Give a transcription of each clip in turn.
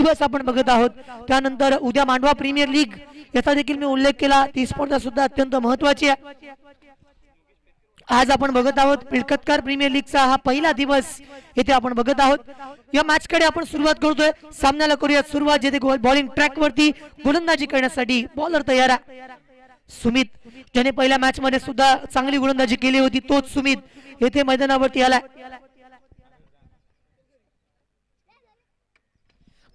दिवस आपण बघत आहोत। त्यानंतर उद्या मांडवा प्रीमियर लीग याचा देखील मी उल्लेख केला। ती स्पर्धा सुद्धा अत्यंत महत्त्वाची आहे। आज आपण बघत आहोत मिळकतकार प्रीमियर लीगचा हा पहिला दिवस येथे आपण बघत आहोत। या मॅच कडे आपण सुरुवात करतोय। सामन्याला करूया सुरुवात, जेथे बॉलिंग ट्रॅक वरती गोलंदाजी करण्यासाठी बॉलर तयार आहे सुमित, ज्याने पहिल्या मॅच मध्ये सुद्धा चांगली गोलंदाजी केली होती, तोच सुमित येथे मैदानावरती आलाय।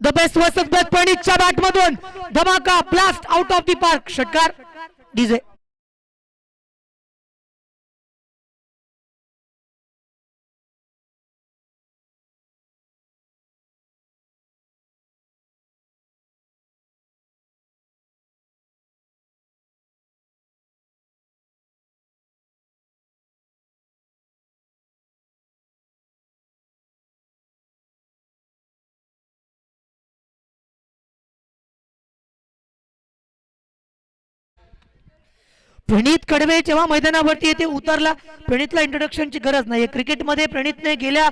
द बेस्ट वर्सेस बेस्ट प्रणीतच्या बॅट मधून धमाका, blast out of the park, षटकार डीजे। प्रणीत कडवे जेव्हा मैदानावरती येथे उतरला, प्रणीतला इंट्रोडक्शनची गरज नाही। क्रिकेटमध्ये प्रणीतने गेल्या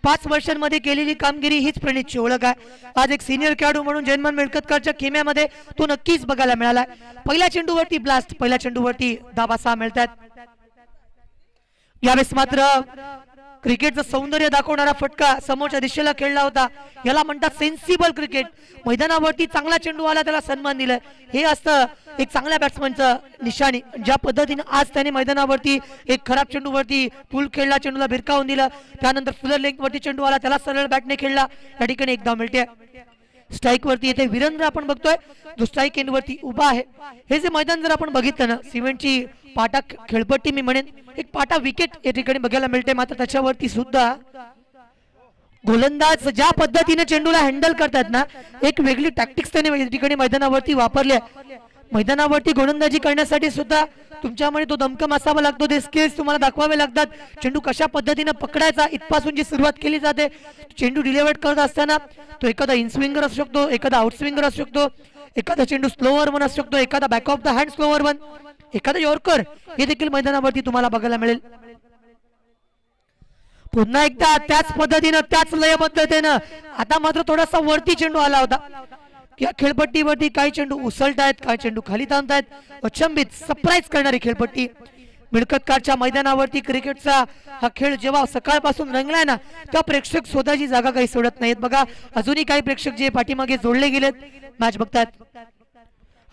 5 वर्षांमध्ये केलेली कामगिरी हीच प्रणीतची ओळख आहे। आज एक सिनियर खेळाडू म्हणून जयमान मिळकतकरच्या खेम्यामध्ये तो नक्कीच बघायला मिळाला। पहिल्या चेंडूवरती ब्लास्ट, पहिल्या चेंडूवरती धाबा 6 मिळतात। यावेळेस मात्र क्रिकेटचं सौंदर्य दाखवणारा फटका समोरच्या दिशेला खेळला होता। याला म्हणतात सेन्सिबल क्रिकेट। मैदानावरती चांगला चेंडू आला त्याला सन्मान दिलाय, हे असतं एक चांगल्या बॅट्समनचं निशाणी। ज्या पद्धतीने आज त्याने मैदानावरती एक खराब चेंडूवरती फुल खेळला, चेंडूला भिरकावून दिलं, त्यानंतर फुलर लेग वरती चेंडू आला त्याला सरळ बॅटने खेळला, या ठिकाणी एक धाव मिळते। स्ट्राइक वरती येथे वीरेंद्र आपण बघतोय जो स्ट्राइक एंड वरती उभा आहे। हे जे मैदान जर आपण बघितलं ना, सिमेंटची पाटा खेळपट्टी मी म्हणेन, एक पाटा विकेट या ठिकाणी बघायला मिळते। मात्र त्याच्यावरती सुद्धा गोलंदाज ज्या पद्धतीने चेंडूला हँडल करतात ना, एक वेगळी टॅक्टिक्स त्याने या ठिकाणी मैदानावरती वापरली आहे। मैदानावरती गोलंदाजी करण्यासाठी सुद्धा तुमच्यामध्ये तो दमकम असावा लागतो, ते स्किल्स तुम्हाला दाखवावे लागतात। चेंडू कशा पद्धतीने पकडायचा इथपासून जी सुरुवात केली जाते। चेंडू डिलिव्हर करत असताना तो एखादा इन स्विंगर असू शकतो, एखादा आउट स्विंगर असू शकतो, एखादा चेंडू स्लोअर वन असू शकतो, एखादा back of the hand slower one, एखादा यॉर्कर, हे देखील मैदानावरती तुम्हाला बघायला मिळेल। पुन्हा एकदा त्याच पद्धतीने त्याच लयबद्धतेने आता मात्र थोडासा वरती चेंडू आला होता। या खेळपट्टीवरती काही चेंडू उसळतायत, काही चेंडू खाली थांबतायत, अचंबित सरप्राईज करणारी खेळपट्टी। मिळकतकारच्या मैदानावरती क्रिकेटचा हा खेळ जेव्हा सकाळपासून रंगलाय ना, त्या प्रेक्षक स्वतःची जागा काही सोडत नाहीत। बघा अजूनही काही प्रेक्षक जे पाठीमागे जोडले गेलेत मॅच बघतात।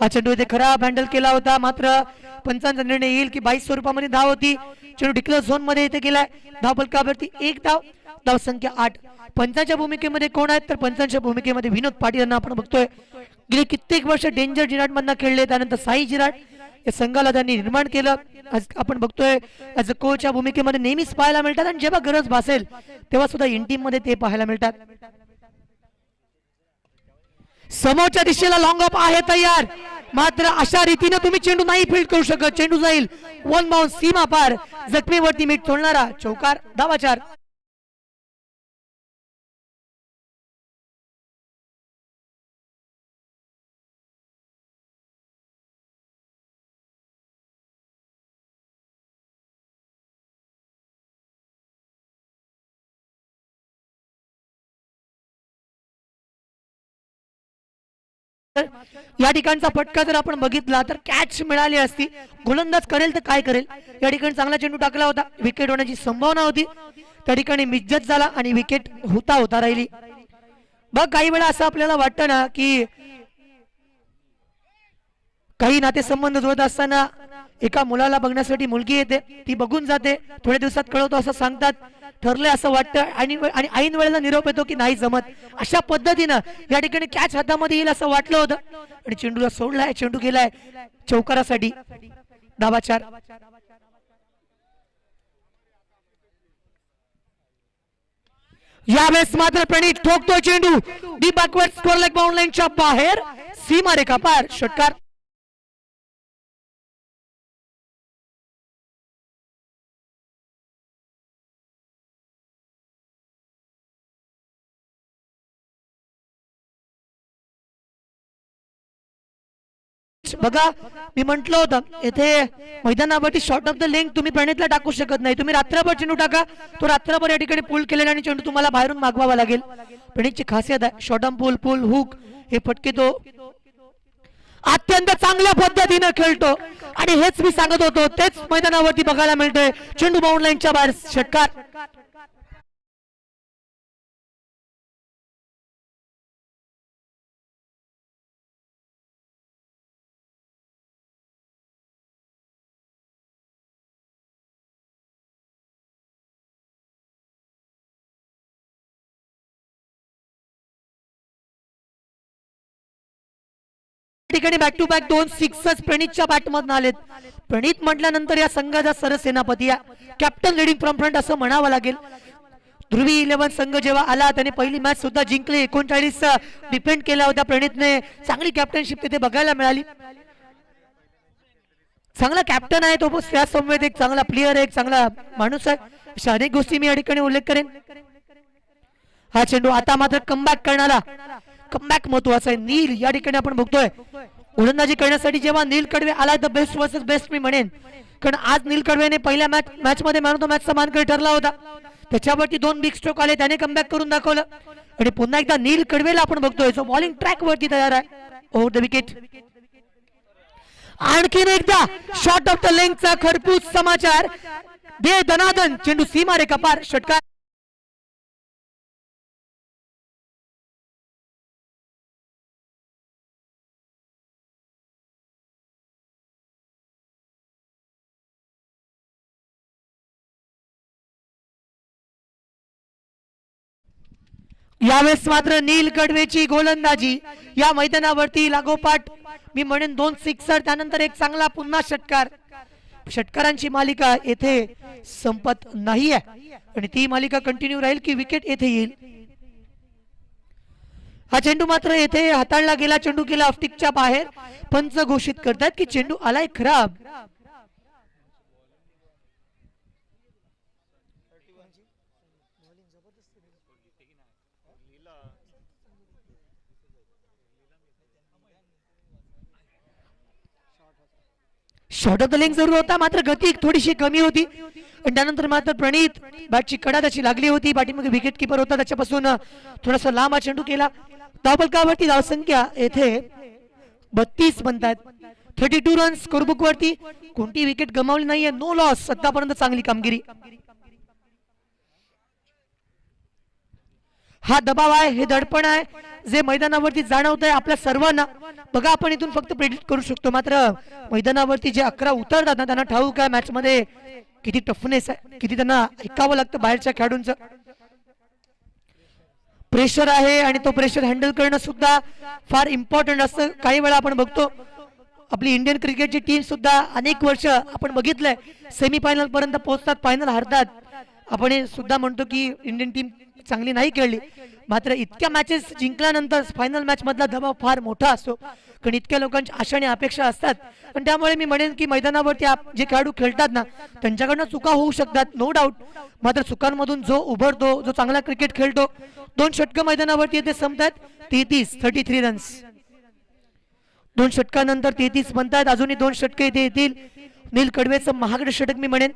हा चेंडू इथे खराब हँडल केला होता, मात्र पंचांचा निर्णय येईल की 22 स्वरूपामध्ये धाव होती। चेंडू डिक्लेअर झोन मध्ये इथे गेलाय, धाव फलकावरती 1 धाव, धाव संख्या 8। पंचांच्या भूमिकेमध्ये कोण आहेत तर पंचांच्या भूमिकेमध्ये विनोद पाटील यांना आपण बघतोय। गेली कित्येक वर्ष डेंजर जिराट मधनं खेळले, त्यानंतर साई जिराट या संघाला त्यांनी निर्माण केलं। आज आपण बघतोय ॲज अ कोचच्या भूमिकेमध्ये नेहमीच पाहायला मिळतात, आणि जेव्हा गरज भासेल तेव्हा सुद्धा इन टीम मध्ये ते पाहायला मिळतात। समोरच्या दिशेला लॉंग ऑफ आहे तयार, मात्र अशा रीतीने तुम्ही चेंडू नाही फील्ड करू शकत। चेंडू जाईल वन बाउंस, सीमा पार, जखमीवरती मीठ सोडणारा चौकार, धावा 4। या ठिकाणचा फटका जर आपण बघितला तर कॅच मिळाली असती, गोलंदाज करेल तर काय करेल। या ठिकाणी चांगला चेंडू टाकला होता, विकेट होण्याची संभावना होती, त्या ठिकाणी मिस्जत झाला आणि विकेट होता राहिली। बघ काही वेळा असं आपल्याला वाटतं ना की काही नातेसंबंध जुळत असताना एका मुलाला बघण्यासाठी मुलगी येते, ती बघून जाते, थोड्या दिवसात कळवतो असं सांगतात, ठरले असं वाटतं, आणि ऐन वेळेला निरोप येतो की नाही जमत। अशा पद्धतीनं या ठिकाणी कॅच हातामध्ये येईल असं वाटलं होतं, आणि चेंडूला सोडलाय, चेंडू गेलाय चौकारासाठी, धावा 4। यावेळेस मात्र प्रणीत ठोकतोय चेंडू D backward score leg bound लाईनच्या बाहेर, सीमा रेखा पार, षटकार। मच. बघा मी म्हंटल होतं येथे मैदानावरती शॉर्ट ऑफ द लेंथ तुम्ही प्रणितला टाकू शकत नाही. तुम्ही रात्रभर चेंडू टाका, तो रात्रभर या ठिकाणी पूल केलेला आणि चेंडू तुम्हाला बाहेरून मागवावा लागेल. प्रणितची खासियत आहे short on pool, pool hook हे फटके तो अत्यंत चांगल्या पद्धतीने खेळतो आणि हेच मी सांगत होतो तेच मैदानावरती बघायला मिळतंय. चेंडू बाउंड लाईनच्या बाहेर, षटकार. ठिकाणी बॅक टू बॅक 2 सिक्सर्स प्रणितच्या बॅटमधून आलेत. प्रणित म्हटल्यानंतर या संघाचा सरसेनापती कॅप्टन लीडिंग फ्रॉम फ्रंट असं म्हणावं लागेल. ध्रुवी 11 संघ जेव्हा आला त्याने पहिली मॅच सुद्धा जिंकली. 39 डिफेंड केला होता प्रणितने. चांगली कॅप्टनशिप तिथे बघायला मिळाली. चांगला कॅप्टन आहे तो, त्या समवेत एक चांगला प्लेअर आहे, एक चांगला माणूस आहे. अशा अनेक गोष्टी मी या ठिकाणी उल्लेख करेन. हा चेंडू आता मात्र कमबॅक करणारा, कमबॅक महत्वाचा आहे. नील या ठिकाणी आपण बघतोय गोलंदाजी करण्यासाठी जेव्हा नील कडवे आला द बेस्ट वर्सेस बेस्ट मी म्हणेन, कारण आज नील कडवेने पहिल्या मॅच मध्ये मॅन ऑफ द मॅचचा मानकरी ठरला होता. त्याच्यावरती 2 बिग स्ट्रोक आले, त्याने कमबॅक करून दाखवलं आणि पुन्हा एकदा नील कडवेला आपण बघतोय जो बॉलिंग ट्रॅक वरती तयार आहे ओव्हर द विकेट. आणखीन एकदा शॉर्ट ऑफ द लेंथचा खरपूस समाचार. दे दनादन चेंडू सीमा रे कपार, षटकार. यावेळेस मात्र नील कडवेची गोलंदाजी या मैदानावरती लागोपाठ मी म्हणेन 2 सिक्सर, त्यानंतर एक चांगला पुन्हा षटकार. षटकारांची मालिका येथे संपत नाहीये आणि ती मालिका कंटिन्यू राहील की विकेट येथे येईल. हा चेंडू मात्र येथे हाताळला गेला, चेंडू गेला ऑफस्टिकच्या बाहेर. पंच घोषित करतात की चेंडू आलाय खराब. शॉर्ट ऑफ द लेंथ जरूर होता, मात्र गती थोडीशी कमी होती आणि त्यानंतर मात्र प्रणित बॅटची कडा त्याची लागली होती. पाठीमागे विकेट किपर होता, त्याच्यापासून थोडासा लांब हा चेंडू केला. धावफलकावरती धावसंख्या येथे 32 बनतात. 32 रन्स स्कोरबुक वरती, कोणती विकेट गमावली नाहीये. नो लॉस, आतापर्यंत चांगली कामगिरी. हा दबाव आहे, हे दडपण आहे जे मैदानावरती जाणवत आहे आपल्या सर्वांना. बघा आपण इथून फक्त प्रेडिक्ट करू शकतो, मात्र मैदानावरती जे 11 उतरतात ना त्यांना ठाऊक आहे मॅच मध्ये किती टफनेस आहे, किती त्यांना ऐकावं लागतं बाहेरच्या खेळाडूंचं. प्रेशर आहे आणि तो प्रेशर हँडल करणं सुद्धा फार इम्पॉर्टंट असतं. काही वेळा आपण बघतो आपली इंडियन क्रिकेटची टीम सुद्धा अनेक वर्ष आपण बघितलंय सेमीफायनल पर्यंत पोहोचतात, फायनल हरतात. आपण हे सुद्धा म्हणतो की इंडियन टीम चांगली नाही खेळली, मात्र इतक्या मॅचेस जिंकल्यानंतर फायनल मॅच मधला दबाव फार मोठा असतो, कारण इतक्या लोकांची आशा आणि अपेक्षा असतात. आणि त्यामुळे मी म्हणेन की मैदानावरती जे खेळाडू खेळतात ना त्यांच्याकडनं चुका होऊ शकतात, नो डाऊट. मात्र चुकांमधून जो उभरतो, जो चांगला क्रिकेट खेळतो, 2 षटकं मैदानावरती येते संपतात. 33 रन्स 2 षटकानंतर 33 बनतात. अजूनही 2 षटके इथे येतील. नील कडवेचं महागडं षटक मी म्हणेन,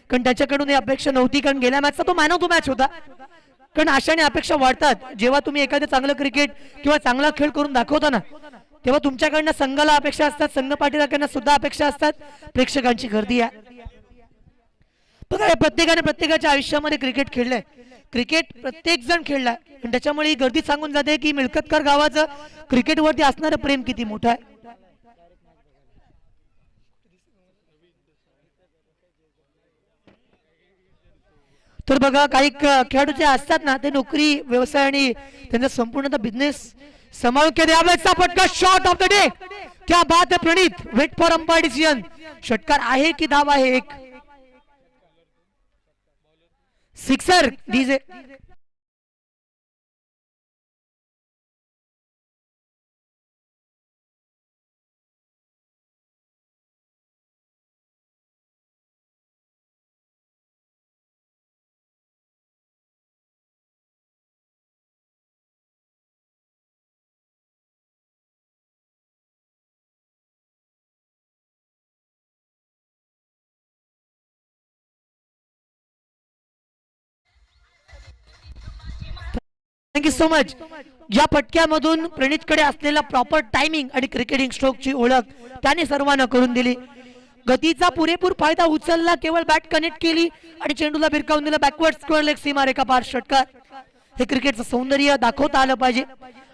कारण त्याच्याकडून ही अपेक्षा नव्हती, कारण गेल्या मॅचचा तो मॅन ऑफ द मॅच होता. कारण आशाने अपेक्षा वाढतात. जेव्हा तुम्ही एखादं चांगलं क्रिकेट किंवा चांगला खेळ करून दाखवता ना तेव्हा तुमच्याकडनं संघाला अपेक्षा असतात, संघ पाठीराख्यांना सुद्धा अपेक्षा असतात, प्रेक्षकांची गर्दी आहे. बघा प्रत्येकाने प्रत्येकाच्या आयुष्यामध्ये क्रिकेट खेळलंय, क्रिकेट प्रत्येक जण खेळलाय आणि त्याच्यामुळे ही गर्दी सांगून जाते की मिळकतकर गावाचं क्रिकेटवरती असणारं प्रेम किती मोठं आहे. तर बघा काही खेळाडू जे असतात ना ते नोकरी व्यवसाय आणि त्यांचा संपूर्ण बिझनेस सांभाळून केले. यावेळेचा फटका शॉट ऑफ द डे, क्या बात है Pranit. Wait for umpire decision. षटकार आहे की धाव आहे. एक sixer DJ. Thank you so much. ज्या फटक्यामधून प्रणितकडे असलेला प्रॉपर टायमिंग आणि क्रिकेटिंग स्ट्रोकची ओळख त्याने सर्वांना करून दिली. गतीचा पुरेपूर फायदा उचलला, केवळ बॅट कनेक्ट केली आणि चेंडूला भिरकावून दिला. बॅकवर्ड स्क्वेअर लेग सीमारेखा पार षटकार. हे क्रिकेटचं सौंदर्य दाखवता आलं पाहिजे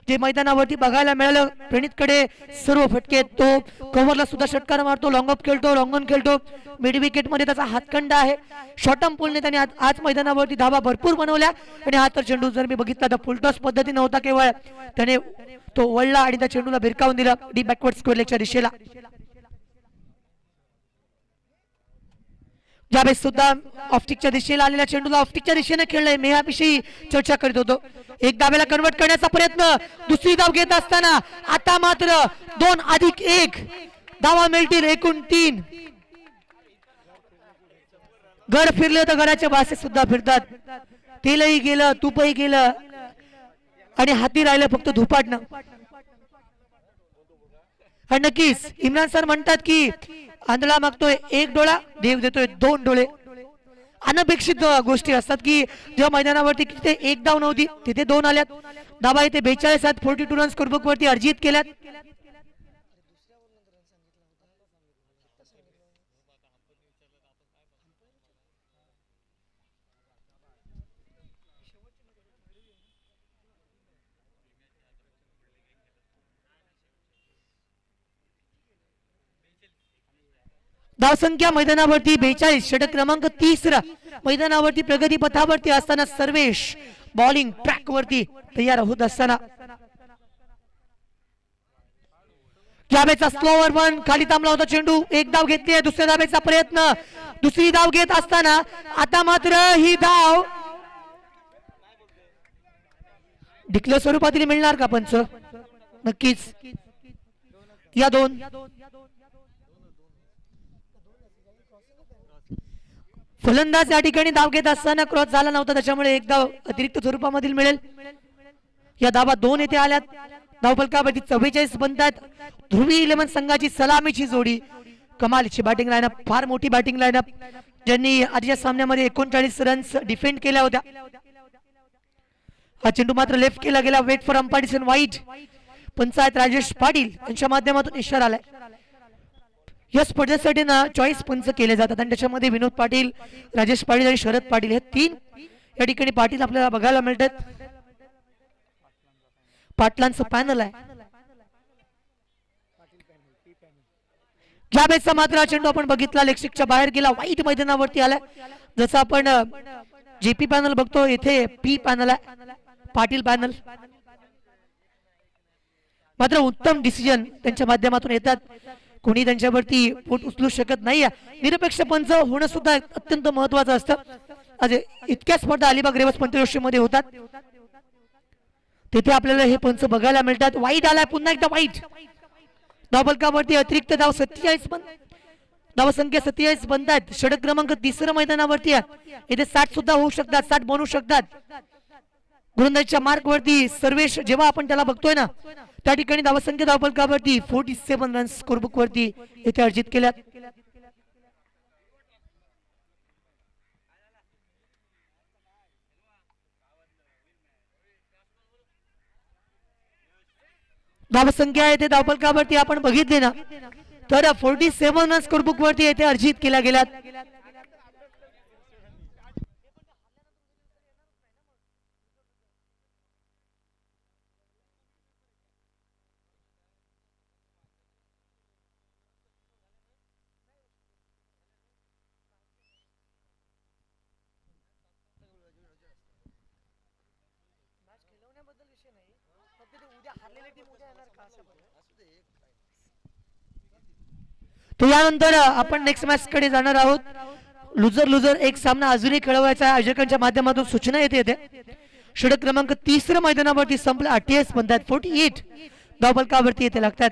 जे मैदानावरती बघायला मिळालं. प्रणितकडे सर्व फटके, तो कव्हरला सुद्धा षटकार मारतो, लॉंग ऑफ खेळतो, लॉंग ऑन खेळतो, मिड विकेट मध्ये त्याचा हातखंडा आहे. शॉर्ट टर्म पुलने त्याने आज मैदानावरती धावा भरपूर बनवल्या आणि हा तर चेंडू जर मी बघितला तर फुलटॉस पद्धतीने होता, केवळ त्याने तो वळला आणि त्या चेंडूला भिरकावून दिला डी बॅकवर्ड स्क्वेअर लेगच्या दिशेला. ज्यावेळेस सुद्धा ऑफस्टिकच्या दिशेला आलेल्या चेंडूला ऑफस्टिकच्या दिशेने खेळलंय, मी याविषयी चर्चा करीत होतो. एक धावेला कन्वर्ट करण्याचा प्रयत्न, दुसरी धाव घेत असताना आता मात्र 2+1 धावा मिळतील, एकूण 3. घर फिरले तर घराचे वासे सुद्धा फिरतात. तेलही गेलं, तूपही गेलं आणि हाती राहिलं फक्त धुपाटणं. आणि नक्कीच इम्रान सर म्हणतात की आंधळा मागतोय 1 डोळा, देव देतोय 2 डोळे. अनपेक्षित गोष्टी असतात की जेव्हा मैदानावरती तिथे 1 धाव नव्हती तिथे 2 आल्यात. धावा इथे 42 आहेत, 42 रन स्कोरबुक वरती अर्जित केल्यात. धावसंख्या मैदानावरती 42, षटक क्रमांक 30 मैदानावरती प्रगती पथावरती असताना सर्वेश बॉलिंग ट्रॅक वरती तयार होत असताना जावेचा स्लोवर वन खाली थांबला होता चेंडू. 1 धाव घेतली आहे, दुसऱ्या धावेचा प्रयत्न, दुसरी धाव घेत असताना आता मात्र ही धाव डिक्लेअर स्वरूपातील मिळणार का पंच? नक्कीच या 2 फलंदाज या ठिकाणी धाव घेत असताना क्रॉस झाला नव्हता, त्याच्यामुळे 1 धाव अतिरिक्त स्वरूपामधील मिळेल. या धावा 2 येथे आल्यात. धावफलकावरती 44 बनतात. ध्रुवी 11 संघाची सलामीची जोडी, कमालीची बॅटिंग लाईनअप, फार मोठी बॅटिंग लाईनअप, ज्यांनी आजच्या सामन्यामध्ये 39 रन्स डिफेंड केल्या होत्या. हा चेंडू मात्र लेफ्ट केला गेला. वेट फॉर अंपायर डिसिजन वाईट. पंचायत राजेश पाटील यांच्या माध्यमातून इशारा आलाय. या स्पर्धेसाठी ना चॉईस पंच केले जातात आणि त्याच्यामध्ये विनोद पाटील, राजेश पाटील आणि शरद पाटील हे 3 या ठिकाणी पाटील आपल्याला बघायला मिळतात. पाटलांचं पॅनल आहे. ज्यावेळेचा मात्र चेंडू आपण बघितला लेगस्टिकच्या बाहेर गेला, वाईट मैदानावरती आलाय. जसं आपण जेपी पॅनल बघतो इथे पी पॅनल आहे, पाटील पॅनल. मात्र उत्तम डिसिजन त्यांच्या माध्यमातून येतात. कोणी त्यांच्यावरती पोट उचलू शकत नाही. निरपेक्ष पंच होणं सुद्धा अत्यंत महत्वाचं असतं. आज इतक्या स्पर्धा अलिबाग रेवस पंचक्रोशी मध्ये होतात, तिथे आपल्याला हे पंच बघायला मिळतात. वाईट आलाय, पुन्हा एकदा वाईट. धावफलकावरती अतिरिक्त धाव 47 धावसंख्या 47 बनतात. षटक क्रमांक 3 मैदानावरती आहे. इथे 60 सुद्धा होऊ शकतात, 60 बनू शकतात. गोलंदाजीच्या मार्क वरती सर्वेश जेव्हा आपण त्याला बघतोय ना त्या ठिकाणी धावसंख्या धावफलकावरती 47 रन्स स्कोरबुक वरती इथे अर्जित केल्यात. धावसंख्या येथे धावफलकावरती आपण बघितली ना तर 47 रन्स स्कोरबुक वरती येथे अर्जित केल्या गेल्यात. तो यानंतर आपण नेक्स्ट मॅच कडे जाणार आहोत. लुजर एक सामना अजूनही खेळवायचा आयोजकांच्या माध्यमातून सूचना येते. षटक क्रमांक 3 मैदानावरती संपला. 48 बनतात, 48 धावफलकावरती येथे लागतात.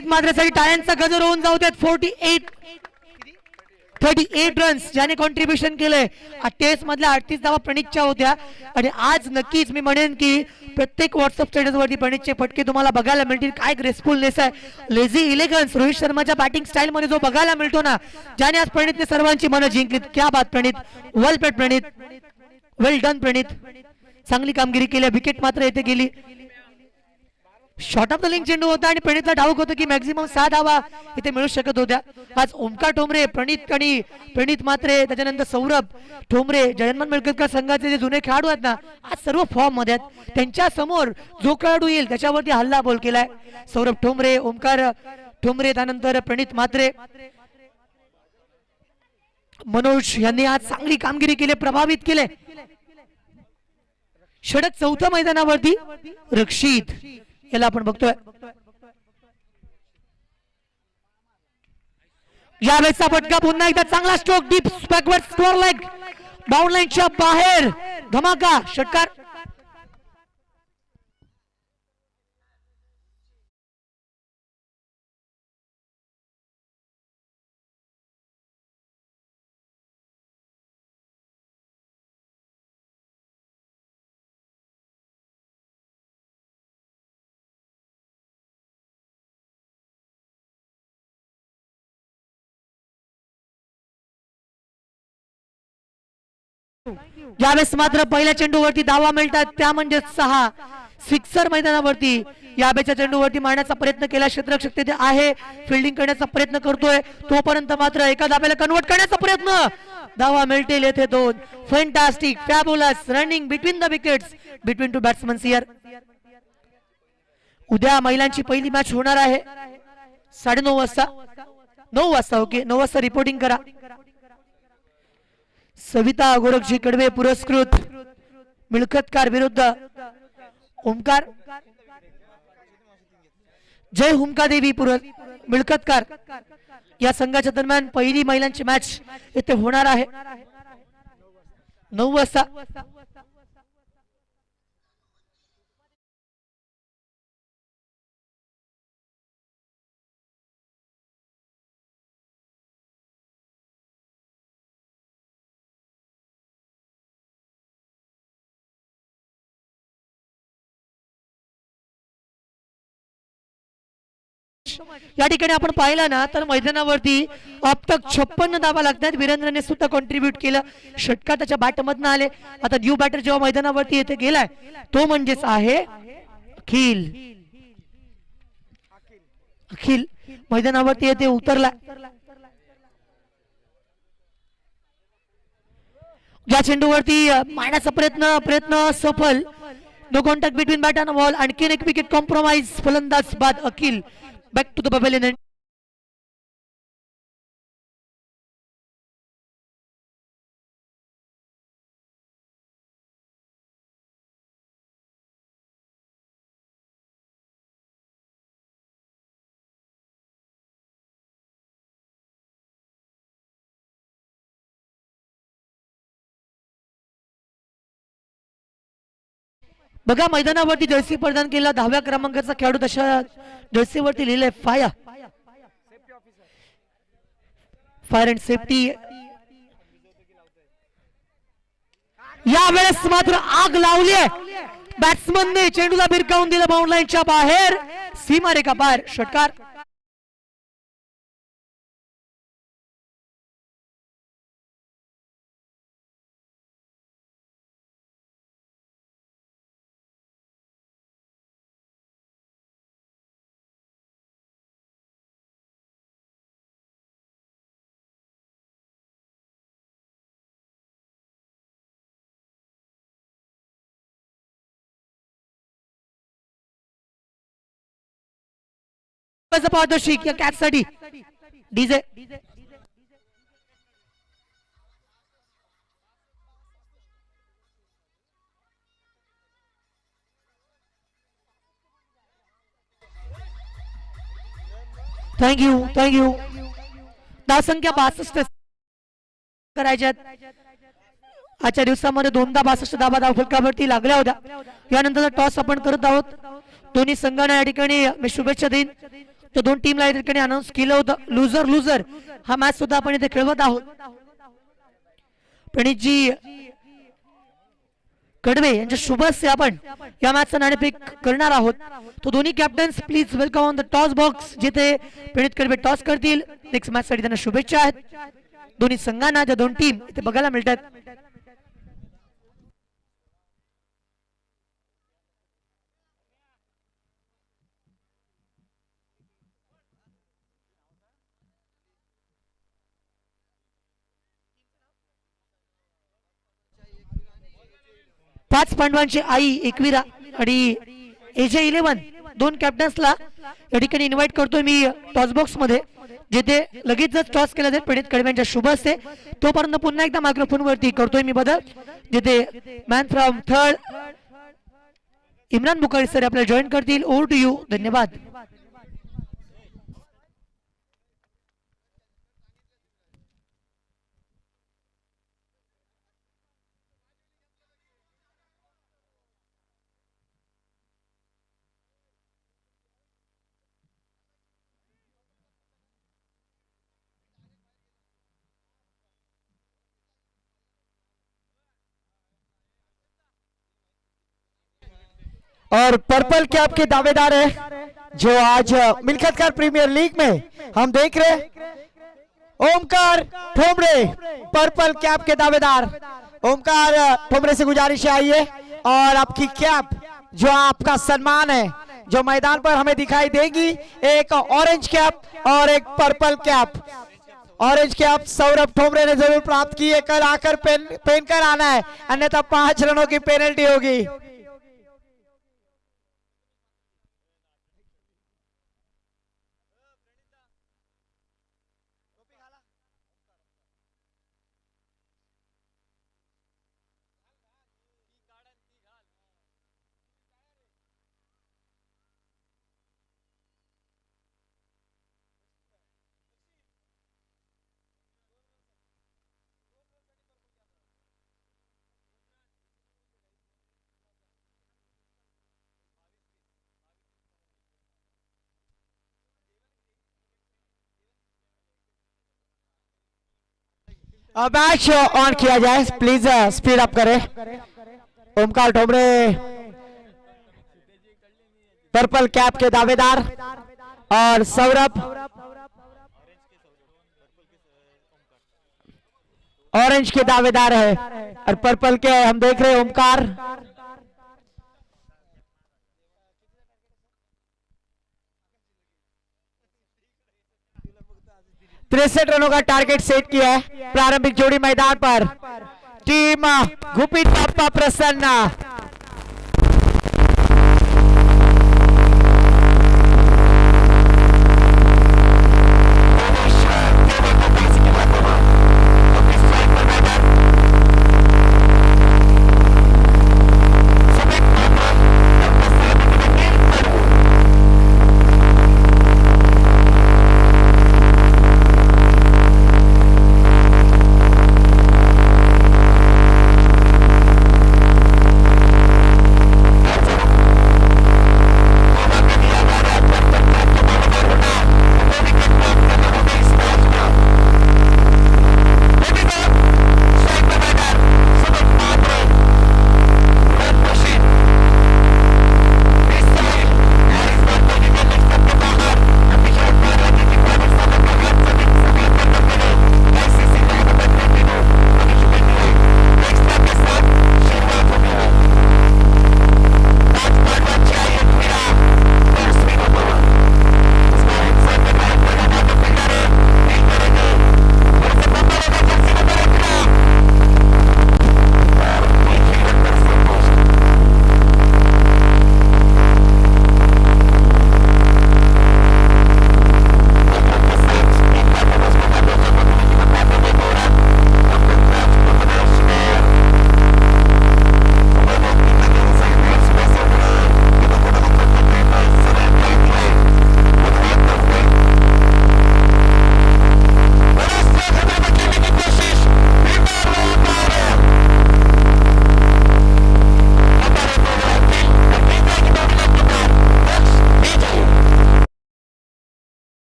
मात्र टाळ्यांचा गजर होऊन जाऊ द्यात. 48 38 रन्स ज्याने कॉन्ट्रीब्युशन केलंय. 28 मधल्या 38 धावा प्रणितच्या होत्या. आणि आज नक्कीच मी म्हणेन की प्रत्येक व्हॉट्सअप स्टेटस वरती प्रणितचे फटके तुम्हाला बघायला मिळतील. काय ग्रेसफुलनेस आहे, लेझी इलेगन्स रोहित शर्माच्या बॅटिंग स्टाईल मध्ये जो बघायला मिळतो ना, ज्याने आज प्रणितने सर्वांची मनं जिंकलीत. क्या बात प्रणित, वेल प्लेड प्रणित, वेल डन प्रणित. चांगली कामगिरी केली. विकेट मात्र येथे गेली. शॉर्ट ऑफ द लिंक चेंडू होता आणि प्रणितला डाऊक होतं की मॅक्झिमम 6 धावा इथे मिळू शकत होत्या. आज ओमकार ठोंबरे, प्रणित मात्रे, त्याच्यानंतर सौरभ ठोंबरे, जयन्मन मिळकतकर संघाचे जे जुने खेळाडू आहेत ना, आज सर्व फॉर्म मध्ये आहेत. त्यांच्या समोर जो खेळाडू येईल त्याच्यावरती हल्ला बोल केलाय. सौरभ ठोंबरे, ओमकार ठोंबरे, त्यानंतर प्रणित मात्रे, मनोज यांनी आज चांगली कामगिरी केली, प्रभावित केले. षटक चौथ्या मैदानावरती रक्षित याला आपण बघतोय. यावेळेसचा फटका पुन्हा एकदा चांगला stroke, deep backward score like, bound लाईनच्या बाहेर, धमाका षटकार. यावेळेस मात्र पहिल्या चेंडूवरती धावा मिळतात, त्या म्हणजे 6. सिक्सर मैदानावरती यावेळेच्या चेंडूवरती मारण्याचा प्रयत्न केला. क्षेत्ररक्षक तिथे आहे, फिल्डिंग करण्याचा प्रयत्न करतोय. तोपर्यंत मात्र एका धाब्याला कन्वर्ट करण्याचा प्रयत्न, धावा मिळतील येथे 2. Fantastic, fabulous running between the wickets, between two batsman here. उद्या महिलांची पहिली मॅच होणार आहे 9:30 वाजता. 9 वाजता, ओके, 9 वाजता रिपोर्टिंग करा. सविता गोरखजी कडवे पुरस्कृत मिळकतकार विरुद्ध ओमकार जय हुमका देवी मिळकतकार या संघाच्या दरम्यान पहिली महिलांची मॅच इथे होणार आहे 9 वाजता. या ठिकाणी आपण पाहिला ना तर मैदानावरती अब तक 56 धावा लागतात. वीरेंद्रने सुद्धा कॉन्ट्रीब्यूट केलं. षटकार त्याच्या बॅट मधनं आले. आता न्यू बॅटर जेव्हा मैदानावरती येथे गेलाय तो म्हणजेच आहे अखिल. अखिल मैदानावरती येथे उतरला. या चेंडूवरती मारण्याचा प्रयत्न सफल. No contact between bat and ball. आणखीन एक विकेट कॉम्प्रोमाइज फलंदाज बाद अखिल. Back to the pavilion. बघा मैदानावरती जर्सी प्रदान केला 10व्या क्रमांकाचा खेळाडू तशा जर्सीवरती लिहिलंय फायर अँड सेफ्टी. यावेळेस मात्र आग लावली आहे. बॅट्समनने चेंडूला भिरकावून दिलं बाउंड लाईनच्या बाहेर, सीमारेखा बाहेर. षटकार. पारदर्शक या कॅच साठी डीजे. Thank you thank you. धावसंख्या 62 करायच्यात. आजच्या दिवसामध्ये 2दा 62 धावा धावफलकावरती लागल्या होत्या. यानंतर टॉस आपण करत आहोत. दोन्ही संघांना या ठिकाणी मी शुभेच्छा देईन. त्या दोन टीमला या ठिकाणी अनाऊन्स केलं होतं. लुझर लुझर हा मॅच सुद्धा आपण इथे खेळवत आहोत. प्रणितजी कडवे यांच्या शुभ हस्ते आपण या मॅचचा नाणेफेक करणार आहोत. तो दोन्ही captains please welcome on the toss box. जिथे प्रणित कडवे टॉस करतील नेक्स्ट मॅच साठी त्यांना शुभेच्छा आहेत. दोन्ही संघांना ज्या दोन टीम इथे बघायला मिळतात. पाच पांडवांची आई एकविरा आणि एजे 11 दोन कॅप्टन्सला या ठिकाणी इन्व्हाइट करतोय मी टॉस बॉक्स मध्ये. जिथे लगेचच टॉस केला जाईल प्रणित कडवे यांच्या शुभ असते. तोपर्यंत पुन्हा एकदा मायक्रोफोन वरती करतोय मी बदल. जिथे man from third Imran Bukhari sir आपल्याला जॉईन करतील. Over to you. धन्यवाद. और पर्पल कैप के दावेदार है जो आज मिल्खत प्रीमियर लीग में हम देख रहे ओमकार ठोमरे, पर्पल कैप के दावेदार ओमकार ठोमरे से गुजारिश है आइए और आपकी कैप जो आपका सम्मान है जो मैदान पर हमें दिखाई देगी, एक ऑरेंज कैप और एक purple cap. Orange cap Saurabh Thombre ने जरूर प्राप्त की है, कल आकर पहन कर आना है, अन्यथा 5 रनों की पेनल्टी होगी। मैच ऑन किया जाए प्लीज, स्पीड अप करें। ओमकार ठोमरे पर्पल कैप के दावेदार और सौरभ ऑरेंज के दावेदार है और पर्पल के हम देख रहे हैं ओमकार। 63 रनों का टारगेट सेट किया है प्रारंभिक जोड़ी मैदान पर। टीम गुपित बाप्पा प्रसन्न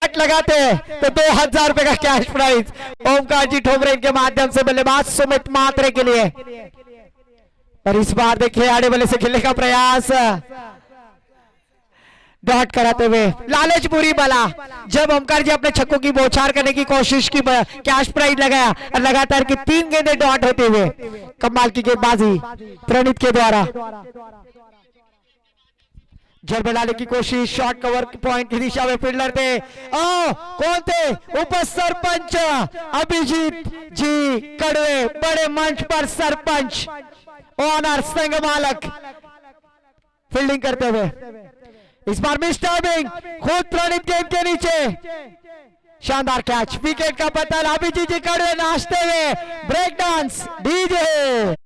डॉट लगाते हैं तो 2000 रुपए का कैश प्राइज ओमकार जी ठोमरे के माध्यम से बल्लेबाज सुमित मात्रे के लिए। और इस बार देखिए आड़े बल्ले से खेलने का प्रयास, डॉट कराते हुए लालच बुरी बला। जब ओमकार जी अपने छक्कों की बौछार करने की कोशिश की, कैश प्राइज लगाया और लगातार की 3 गेंदें डॉट होते हुए कमाल की गेंदबाजी प्रणीत के द्वारा। जड़ डालने की कोशिश, शॉर्ट कवर पॉइंट की दिशा में फील्डर थे। कौन थे? उप सरपंच अभिजीत जी कड़वे, बड़े मंच पर सरपंच ओनर संघ मालक फील्डिंग करते हुए। इस बार मिस्टर्बिंग खुद प्रणीत गेंद के नीचे, शानदार कैच, विकेट का पतन। अभिजीत जी कड़वे नाचते हुए ब्रेक डांस डीजे।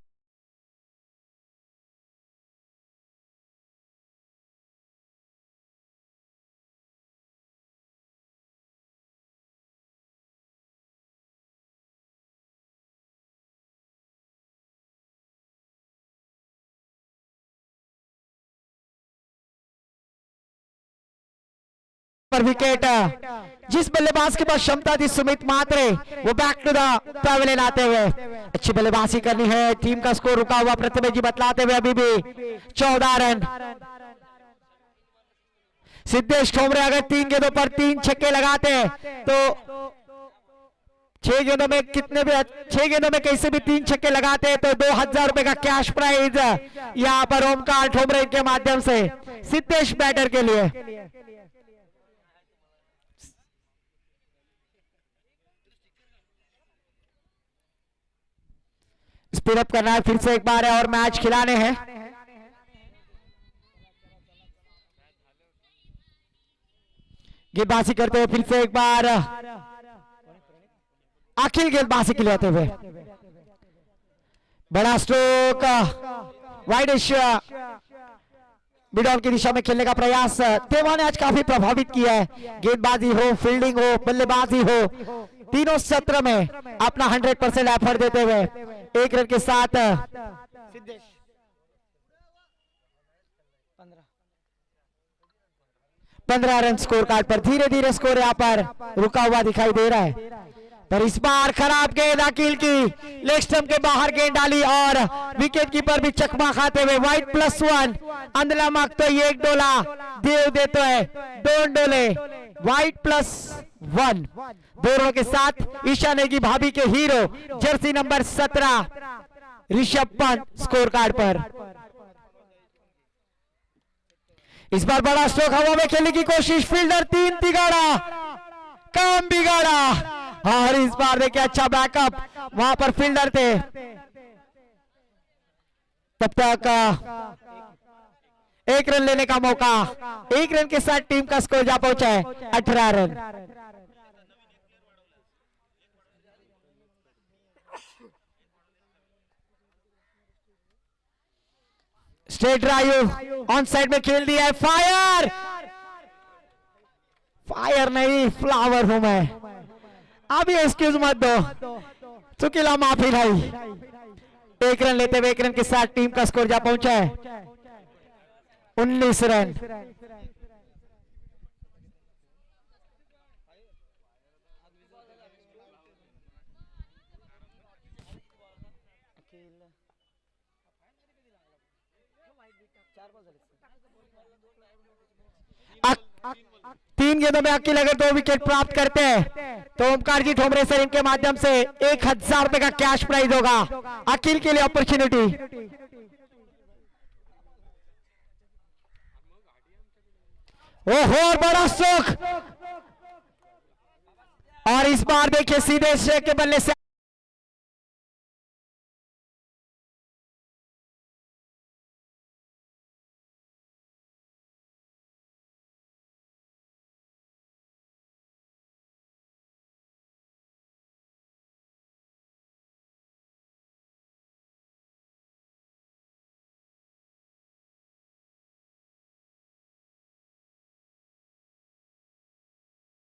पर विकेट, जिस बल्लेबाज के पास क्षमता थी सुमित मात्रे, वो बैक टू द पैवेलियन आते हुए अच्छी बल्लेबाजी करनी है। टीम का स्कोर रुका हुआ प्रतिभा जी बतलाते हुए अभी भी 14 रन। सिद्धेश ठोमरे अगर 3 गेंदों पर 3 छक्के लगाते तो 6 गेंदों में कितने भी 6 गेंदों में कैसे भी 3 छक्के लगाते तो 2000 रुपए का कैश प्राइज यहां पर ओमकार ठोमरे के माध्यम से सिद्धेश बैटर के लिए। स्पीड अप करना है फिर से एक बार है और मैच खिलाने हैं। गेंदबाजी करते हुए फिर से एक बार अखिल गेंदबाजी के लिए आते हुए बड़ा स्ट्रोक, वाइडिश मिड ऑन की दिशा में खेलने का प्रयास तेवा ने आज काफी प्रभावित किया है। गेंदबाजी हो, फील्डिंग हो, बल्लेबाजी हो, तीनों सत्र में अपना 100% एफर्ट देते हुए 1 रन के साथ 15 रन स्कोर कार्ड पर धीरे धीरे स्कोर यहाँ पर रुका हुआ दिखाई दे रहा है। पर इस बार खराब गेंद अकील की, लेग स्टंप के बाहर गेंद डाली और विकेट कीपर भी चकमा खाते हुए वाइट +1 अंदला मांगते तो एक डोला देव देते है, 2 डोले वाइट +1 दोनों के साथ ईशा नेगी भाभी के hero jersey number 17 Rishabh Pant score card पर। इस बार बड़ा स्ट्रोक हवा में खेलने की कोशिश, फील्डर 3 बिगाड़ा, काम बिगाड़ा और इस बार देखिए अच्छा बैकअप वहां पर फील्डर थे। तब तक 1 रन लेने का मौका, 1 रन के साथ टीम का स्कोर जा पहुंचा है 18 run. Straight drive on side में खेल दिया है, फायर, फायर नहीं फ्लावर हूं मैं, अभी एक्सक्यूज मत दो, चुकीला माफी नहीं। 1 रन लेते हुए 1 रन के साथ टीम का स्कोर जा पहुंचा है 19 रन। तीन गेंदों में अकील अगर 2 विकेट प्राप्त करते हैं तो ओमकार जी ठोमरे सर इनके माध्यम से 1000 रुपए का कैश प्राइज होगा अकील के लिए अपॉर्चुनिटी। ओहो बड़ा स्ट्रोक और इस बार देखिए सीधे शेख के बल्ले से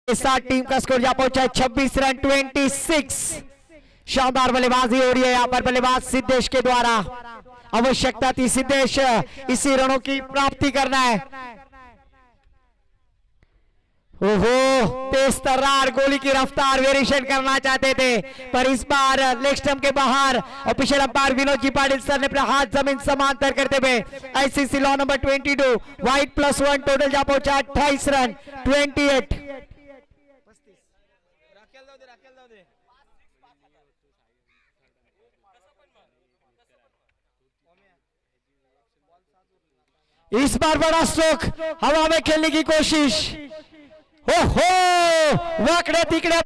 साथ टीम का स्कोर जा पहुंचा है 26 रन 26। शानदार बल्लेबाजी हो रही है यहाँ पर बल्लेबाज सिद्धेश के द्वारा। आवश्यकता थी सिद्धेश इसी रनों की प्राप्ति करना है। ओहो, तेज तर्रार गोली की रफ्तार वेरिएशन करना चाहते थे, पर इस बार लेग स्टंप के बाहर official umpire Vinod ji Patil sir ने अपना हाथ जमीन समांतर करते हुए ICC law number 22 white +1 total जा पहुंचा 28 रन 28। इस बार बड़ा स्ट्रोक हवा में खेलने की कोशिश। ओहो, वाकडे तिकडे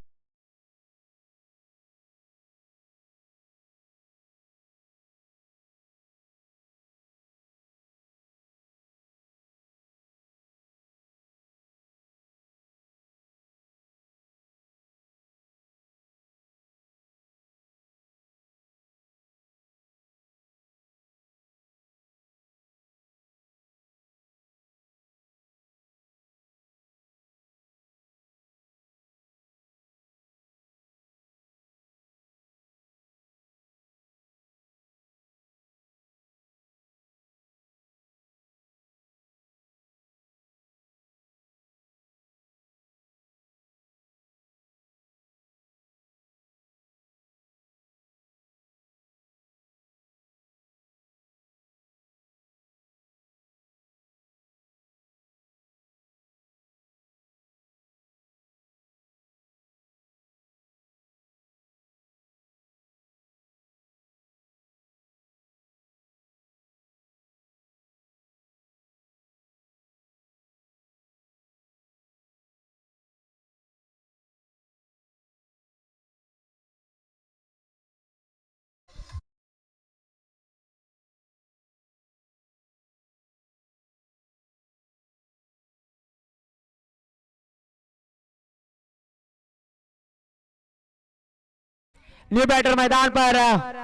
न्यू बैटर मैदान पर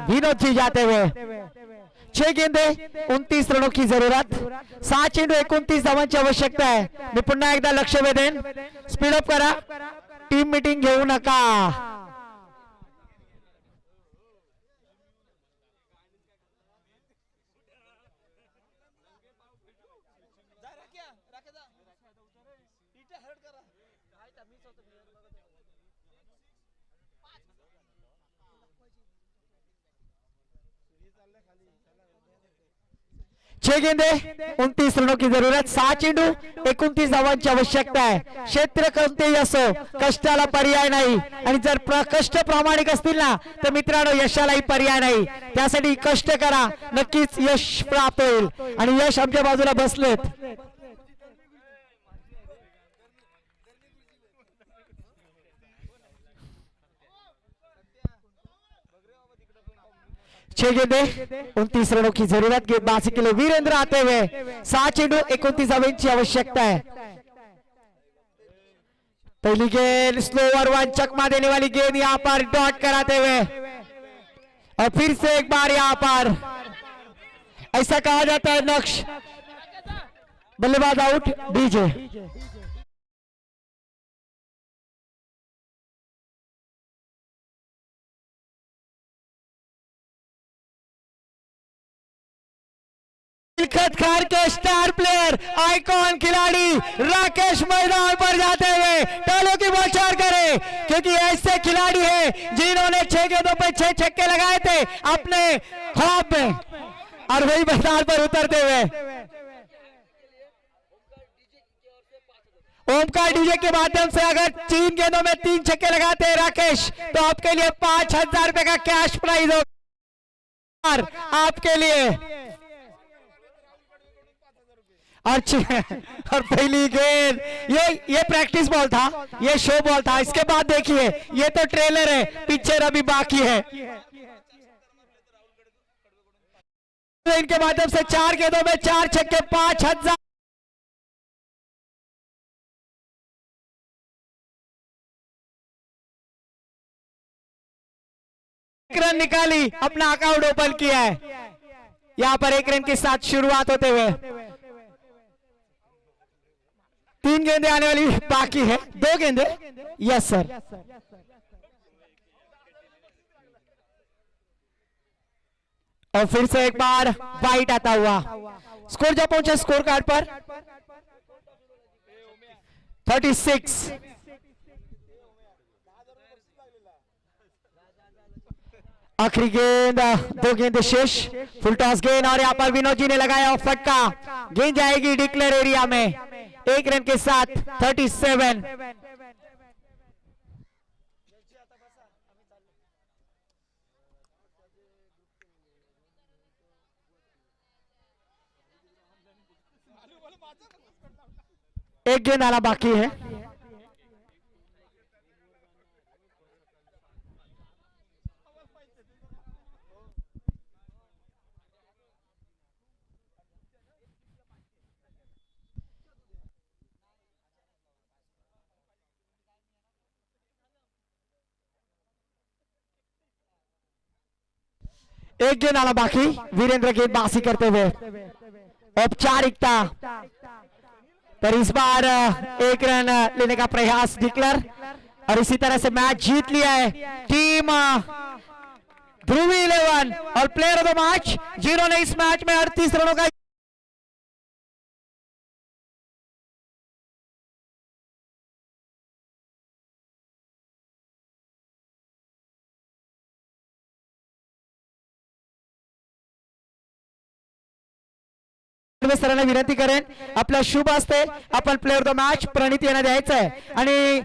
विनोद जी जाते हुए 6 गेंदे 29 रनों की जरूरत, 7 × 29 धावांची आवश्यकता आहे। मी पुन्हा एकदा लक्ष वेधेन, स्पीडअप करा, टीम मीटिंग घेऊ नका। छह गेंदे 29 रनों की जरूरत, 7 × 29 धावांची आवश्यकता आहे। क्षेत्र कोणतेही असो, कष्टाला पर्याय नाही, आणि जर कष्ट प्रामाणिक असतील ना तर मित्रांनो यशालाही पर्याय नाही। त्यासाठी कष्ट करा, नक्कीच यश प्राप्त होईल, आणि यश आमच्या बाजूला बसलेत। छह गेंदे 29 रनों की जरूरत, गेंदबाजी के लिए वीरेंद्र आते हुए 7 × 29 धावांची आवश्यकता है। पहली गेंद स्लोअर वन चकमा देने वाली गेंद यहां पर डॉट कराते हुए, और फिर से एक बार यहां पर ऐसा कहा जाता है नक्श, बल्लेबाज आउट, डीजे। खार के स्टार प्लेयर आइकॉन खिलाड़ी राकेश मैदान पर जाते हुए तालियों की बौछार करें, क्योंकि ऐसे खिलाड़ी हैं जिन्होंने 6 गेंदों पे 6 छक्के लगाए थे अपने ख्वाब में, और वही मैदान पर उतरते हुए ओमकार डीजे के माध्यम से अगर 3 गेंदों में 3 छक्के लगाते हैं राकेश, तो आपके लिए 5000 रुपए का कैश प्राइज होगा आपके लिए। और पहली गेंद, ये प्रैक्टिस बॉल था, ये शो बॉल था। इसके बाद देखिए, ये तो ट्रेलर है, पिक्चर अभी बाकी है। इनके माध्यम से 4 गेंदों में 4 छक्के, 5000 रन निकाली, अपना अकाउंट ओपन किया है। यहां पर 1 रन के साथ शुरुआत होते हुए 3 गेंदे आने वाली बाकी है, 2 गेंदे। यस सर, और फिर से एक बार वाइट आता हुआ। स्कोर जब पहुंचे स्कोर कार्ड पर 36. आखिरी गेंद, 2 गेंद शेष, फुल टॉस गेंद और यहाँ पर विनोद जी ने लगाया फटका, गेंद जाएगी डिक्लेयर एरिया में 1 रन के साथ 37। एक गेंद आना बाकी है। एक गेंद आना बाकी, वीरेंद्र गेंदबाजी करते हुए औपचारिकता, पर इस बार 1 रन लेने का प्रयास डिक्लेयर और इसी तरह से मैच जीत लिया है टीम ध्रुवी 11 और प्लेयर ऑफ द मैच जिन्होंने इस मैच में 38 रनों का सरांना विनंती करेन आपल्या शुभ हस्ते आपण प्लेयर ऑफ द मॅच प्रणित यांना द्यायचं आहे आणि